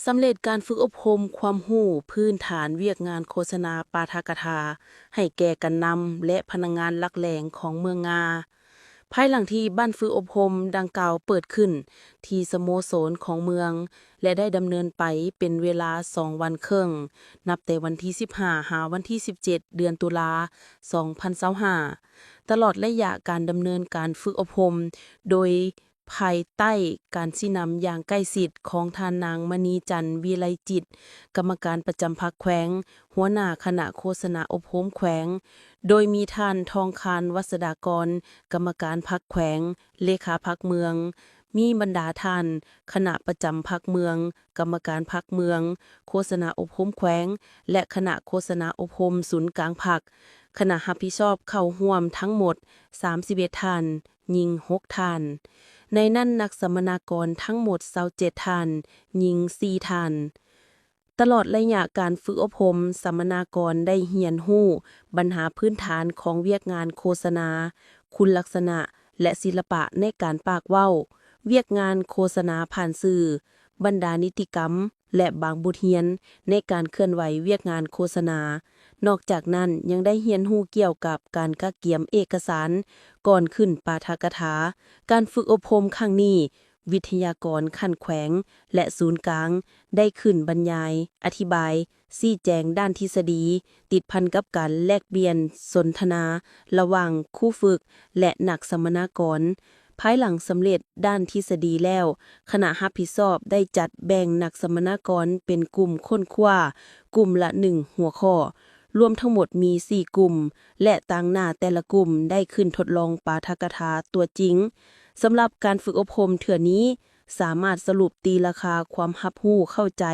สำเร็จการฝึกอบรมความรู้พื้นฐานเวียกงานโฆษณาปาฐกถาให้แก่กันนำและพนักงานหลักแหล่งของเมืองงาภายหลังที่บ้านฝึกอบรมดังกล่าวเปิดขึ้นที่สโมสรของเมืองและได้ดำเนินไปเป็นเวลา2วันครึ่งนับแต่วันที่15หาวันที่17เดือนตุลา2025ตลอดระยะการดำเนินการฝึกอบรมโดยภายใต้การชี้นำอย่างใกล้ชิดของท่านนางมณีจันทร์วิไลจิตรกรรมการประจำพรรคแขวงหัวหน้าคณะโฆษณาอบรมแขวงโดยมีท่านทองคานวัสดากรกรรมการพรรคแขวงเลขาพรรคเมืองมีบรรดาท่านคณะประจำพรรคเมืองกรรมการพรรคเมืองโฆษณาอบรมแขวงและคณะโฆษณาอบรมศูนย์กลางพรรคคณะรับผิดชอบเข้าร่วมทั้งหมด31ท่านหญิง6ท่านในนั้นนักสัมมนากรทั้งหมด27ท่านหญิง4ท่านตลอดระยะการฝึกอบรมสัมมนากรได้เรียนรู้ปัญหาพื้นฐานของเวียกงานโฆษณาคุณลักษณะและศิลปะในการปากเว้าเวียกงานโฆษณาผ่านสื่อบรรดานิติกรรมและบางบทเรียนในการเคลื่อนไหวเวียกงานโฆษณานอกจากนั้นยังได้เรียนรู้เกี่ยวกับการกักเกียมเอกสารก่อนขึ้นปาฐกถาการฝึกอบรมครั้งนี้วิทยากรขั้นแขวงและศูนย์กลางได้ขึ้นบรรยายอธิบายชี้แจงด้านทฤษฎีติดพันกับการแลกเปลี่ยนสนทนาระหว่างครูฝึกและนักสัมมนากรภายหลังสำเร็จด้านทฤษฎีแล้วคณะรับผิดชอบได้จัดแบ่งนักสัมมนากรเป็นกลุ่มค้นคว้ากลุ่มละ1หัวข้อรวมทั้งหมดมี4กลุ่มและต่างหน้าแต่ละกลุ่มได้ขึ้นทดลองปาฐกถาตัวจริงสำหรับการฝึกอบรมเทื่อนี้สามารถสรุปตีราคาความรับรู้เข้าใจ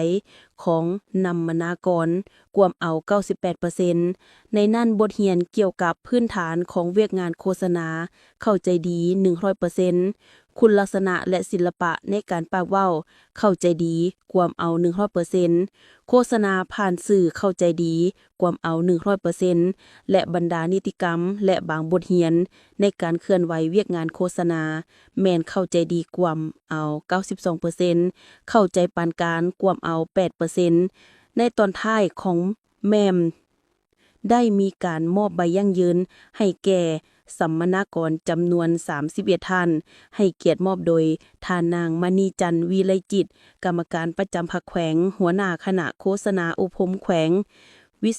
ของนัมมนากรกวมเอา 98% ในนั่นบทเรียนเกี่ยวกับพื้นฐานของเวียกงานโฆษณาเข้าใจดี 100%คุณลักษณะและศิลปะในการปากเว้าเข้าใจดีกวมเอา 100%โฆษณาผ่านสื่อเข้าใจดีกวมเอา 100%และบรรดานิติกรรมและบางบทเรียนในการเคลื่อนไหวเวียกงานโฆษณาแม่นเข้าใจดีกวมเอา 92%เข้าใจปานกลางกวมเอา 8%ในตอนท้ายของแม่มได้มีการมอบใบยั่งยืนให้แก่สัมมนากรจำนวน31ท่านให้เกียรติมอบโดยท่านนางมณีจันทร์วิไลจิตรกรรมการประจำพรรคแขวงหัวหน้าคณะโฆษณาอบรมแขวงวิ